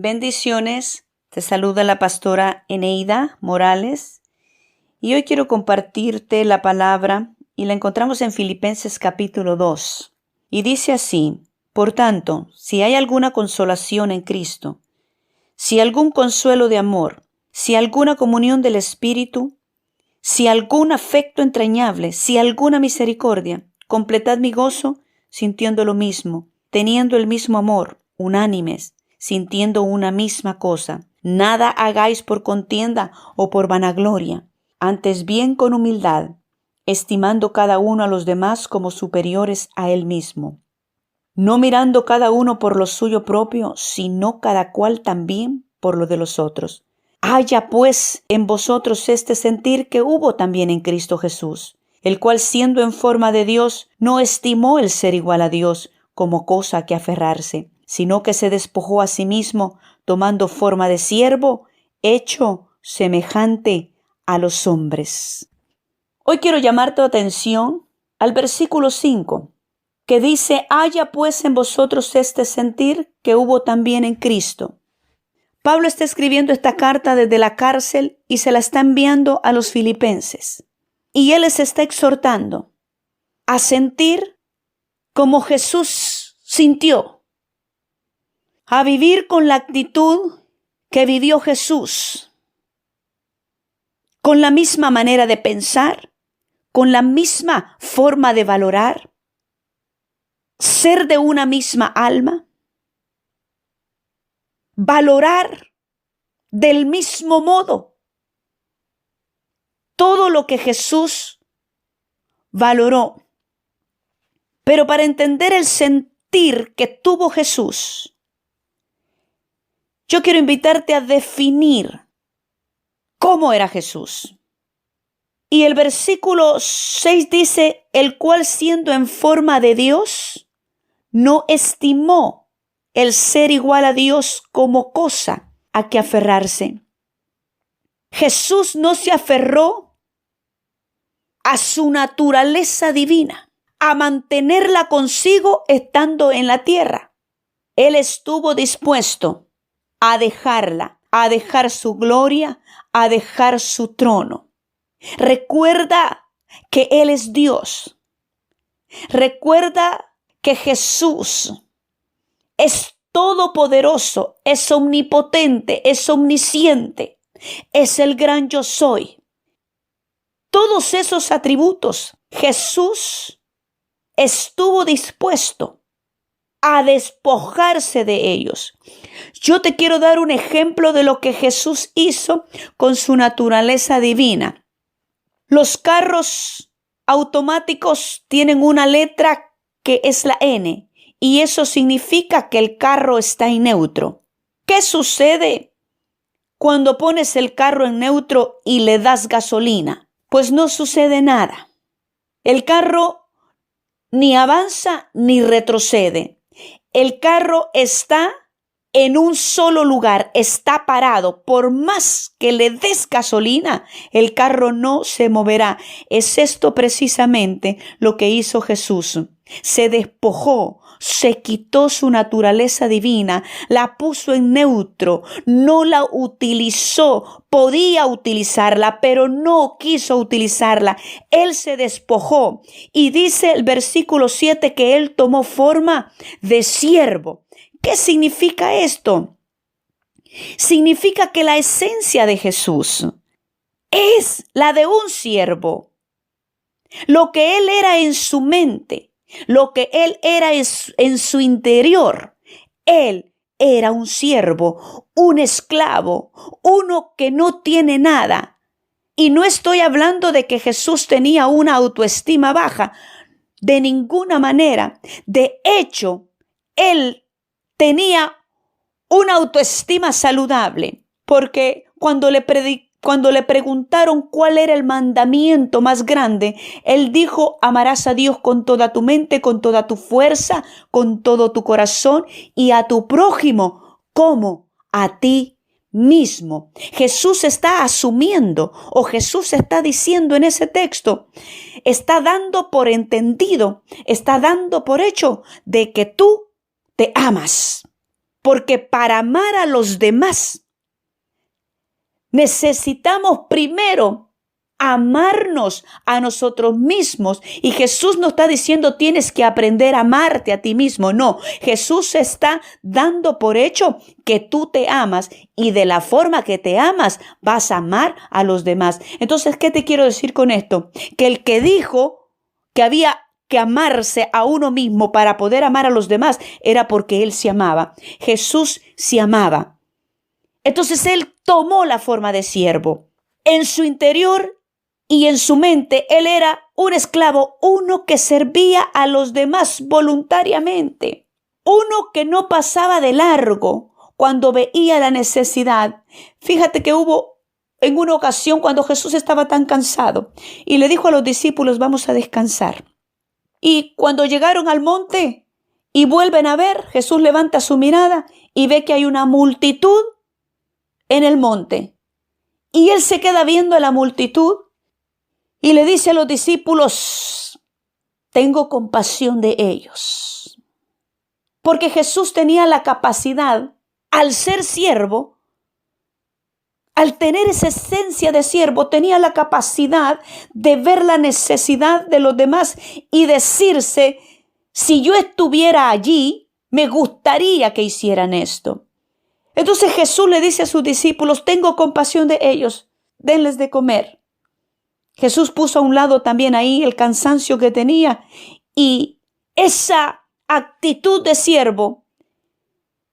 Bendiciones, te saluda la pastora Eneida Morales y hoy quiero compartirte la palabra y la encontramos en Filipenses capítulo 2 y dice así: por tanto, si hay alguna consolación en Cristo, si algún consuelo de amor, si alguna comunión del Espíritu, si algún afecto entrañable, si alguna misericordia, completad mi gozo sintiendo lo mismo, teniendo el mismo amor, unánimes, sintiendo una misma cosa. Nada hagáis por contienda o por vanagloria, antes bien con humildad, estimando cada uno a los demás como superiores a él mismo, no mirando cada uno por lo suyo propio, sino cada cual también por lo de los otros. Haya pues en vosotros este sentir que hubo también en Cristo Jesús, el cual siendo en forma de Dios, no estimó el ser igual a Dios como cosa a que aferrarse, sino que se despojó a sí mismo, tomando forma de siervo, hecho semejante a los hombres. Hoy quiero llamar tu atención al versículo 5, que dice: haya pues en vosotros este sentir que hubo también en Cristo. Pablo está escribiendo esta carta desde la cárcel y se la está enviando a los filipenses. Y él les está exhortando a sentir como Jesús sintió, a vivir con la actitud que vivió Jesús, con la misma manera de pensar, con la misma forma de valorar, ser de una misma alma, valorar del mismo modo todo lo que Jesús valoró. Pero para entender el sentir que tuvo Jesús, yo quiero invitarte a definir cómo era Jesús. Y el versículo 6 dice: el cual siendo en forma de Dios, no estimó el ser igual a Dios como cosa a que aferrarse. Jesús no se aferró a su naturaleza divina, a mantenerla consigo estando en la tierra. Él estuvo dispuesto a dejarla, a dejar su gloria, a dejar su trono. Recuerda que Él es Dios. Recuerda que Jesús es todopoderoso, es omnipotente, es omnisciente, es el gran yo soy. Todos esos atributos, Jesús estuvo dispuesto a despojarse de ellos. Yo te quiero dar un ejemplo de lo que Jesús hizo con su naturaleza divina. Los carros automáticos tienen una letra que es la N, y eso significa que el carro está en neutro. ¿Qué sucede cuando pones el carro en neutro y le das gasolina? Pues no sucede nada. El carro ni avanza ni retrocede. El carro está en un solo lugar, está parado. Por más que le des gasolina, el carro no se moverá. Es esto precisamente lo que hizo Jesús. Se despojó, se quitó su naturaleza divina, la puso en neutro, no la utilizó, podía utilizarla, pero no quiso utilizarla. Él se despojó y dice el versículo 7 que él tomó forma de siervo. ¿Qué significa esto? Significa que la esencia de Jesús es la de un siervo. Lo que él era en su mente, lo que él era en su interior, él era un siervo, un esclavo, uno que no tiene nada. Y no estoy hablando de que Jesús tenía una autoestima baja, de ninguna manera. De hecho, él tenía una autoestima saludable, porque cuando le preguntaron cuál era el mandamiento más grande, él dijo: amarás a Dios con toda tu mente, con toda tu fuerza, con todo tu corazón, y a tu prójimo como a ti mismo. Jesús está asumiendo, o Jesús está diciendo en ese texto, está dando por entendido, está dando por hecho de que tú te amas. Porque para amar a los demás, necesitamos primero amarnos a nosotros mismos. Y Jesús no está diciendo tienes que aprender a amarte a ti mismo. No, Jesús está dando por hecho que tú te amas y de la forma que te amas vas a amar a los demás. Entonces, ¿qué te quiero decir con esto? Que el que dijo que había que amarse a uno mismo para poder amar a los demás era porque él se amaba. Jesús se amaba. Entonces él tomó la forma de siervo. En su interior y en su mente, él era un esclavo, uno que servía a los demás voluntariamente, uno que no pasaba de largo cuando veía la necesidad. Fíjate que hubo en una ocasión cuando Jesús estaba tan cansado y le dijo a los discípulos, vamos a descansar. Y cuando llegaron al monte y vuelven a ver, Jesús levanta su mirada y ve que hay una multitud en el monte. Y él se queda viendo a la multitud y le dice a los discípulos, tengo compasión de ellos. Porque Jesús tenía la capacidad, al ser siervo, al tener esa esencia de siervo, tenía la capacidad de ver la necesidad de los demás y decirse, si yo estuviera allí, me gustaría que hicieran esto. Entonces Jesús le dice a sus discípulos, tengo compasión de ellos, denles de comer. Jesús puso a un lado también ahí el cansancio que tenía y esa actitud de siervo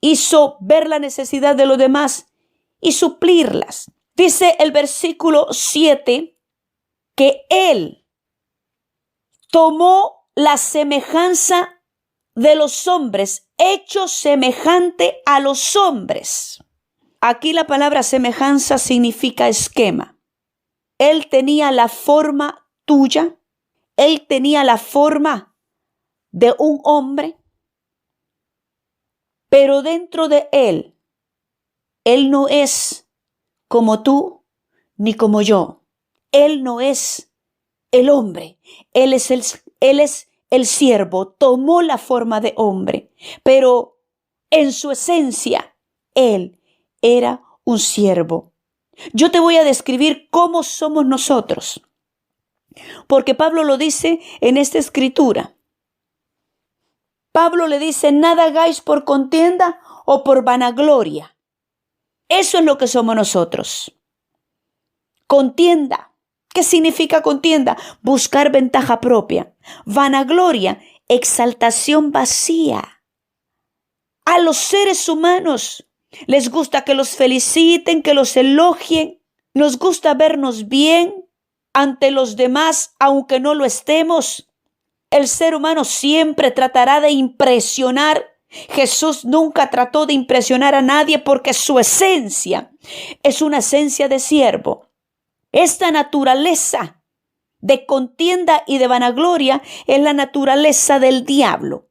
hizo ver la necesidad de los demás y suplirlas. Dice el versículo 7 que Él tomó la semejanza de los hombres, hecho semejante a los hombres. Aquí la palabra semejanza significa esquema. Él tenía la forma tuya, él tenía la forma de un hombre, pero dentro de él no es como tú ni como yo. Él no es el hombre, él es el siervo, tomó la forma de hombre, pero en su esencia, él era un siervo. Yo te voy a describir cómo somos nosotros, porque Pablo lo dice en esta escritura. Pablo le dice, nada hagáis por contienda o por vanagloria. Eso es lo que somos nosotros. Contienda. ¿Qué significa contienda? Buscar ventaja propia. Vanagloria, exaltación vacía. A los seres humanos les gusta que los feliciten, que los elogien. Nos gusta vernos bien ante los demás, aunque no lo estemos. El ser humano siempre tratará de impresionar. Jesús nunca trató de impresionar a nadie porque su esencia es una esencia de siervo. Esta naturaleza de contienda y de vanagloria es la naturaleza del diablo.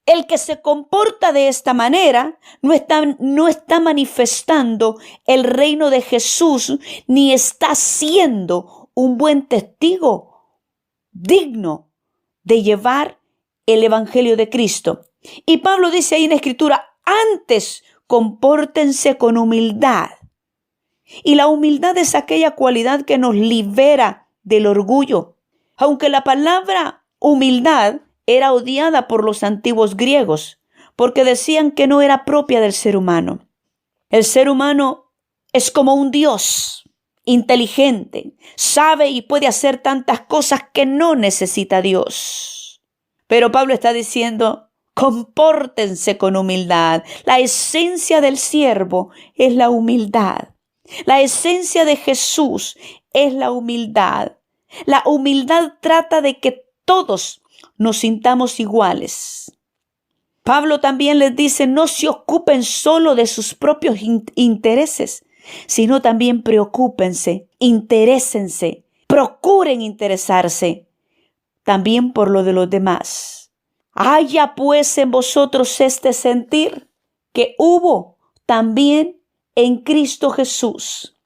El que se comporta de esta manera no está manifestando el reino de Jesús, ni está siendo un buen testigo digno de llevar el evangelio de Cristo. Y Pablo dice ahí en la escritura, antes compórtense con humildad. Y la humildad es aquella cualidad que nos libera del orgullo. Aunque la palabra humildad era odiada por los antiguos griegos, porque decían que no era propia del ser humano. El ser humano es como un Dios inteligente, sabe y puede hacer tantas cosas que no necesita a Dios. Pero Pablo está diciendo, compórtense con humildad. La esencia del siervo es la humildad. La esencia de Jesús es la humildad. La humildad trata de que todos nos sintamos iguales. Pablo también les dice, no se ocupen solo de sus propios intereses, sino también preocúpense, interésense, procuren interesarse también por lo de los demás. Haya pues en vosotros este sentir que hubo también en Cristo Jesús.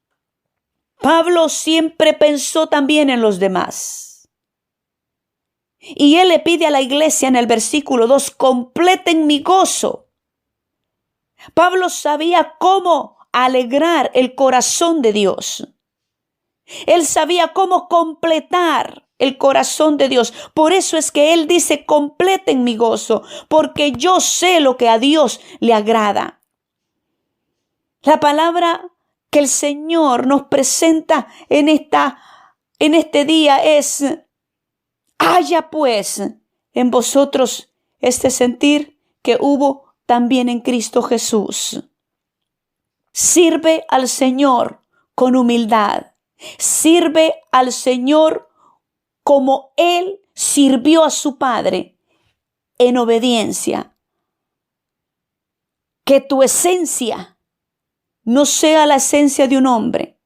Pablo siempre pensó también en los demás. Y él le pide a la iglesia en el versículo 2, completen mi gozo. Pablo sabía cómo alegrar el corazón de Dios. Él sabía cómo completar el corazón de Dios. Por eso es que él dice: completen mi gozo, porque yo sé lo que a Dios le agrada. La palabra que el Señor nos presenta en este día es: haya pues en vosotros este sentir que hubo también en Cristo Jesús. Sirve al Señor con humildad. Sirve al Señor como Él sirvió a su Padre, en obediencia. Que tu esencia no sea la esencia de un hombre.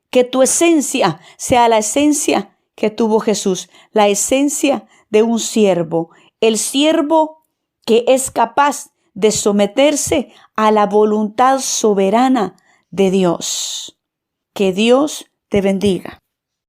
Que tu esencia sea la esencia que tuvo Jesús. La esencia de un siervo. El siervo que es capaz de someterse a la voluntad soberana de Dios. Que Dios te bendiga.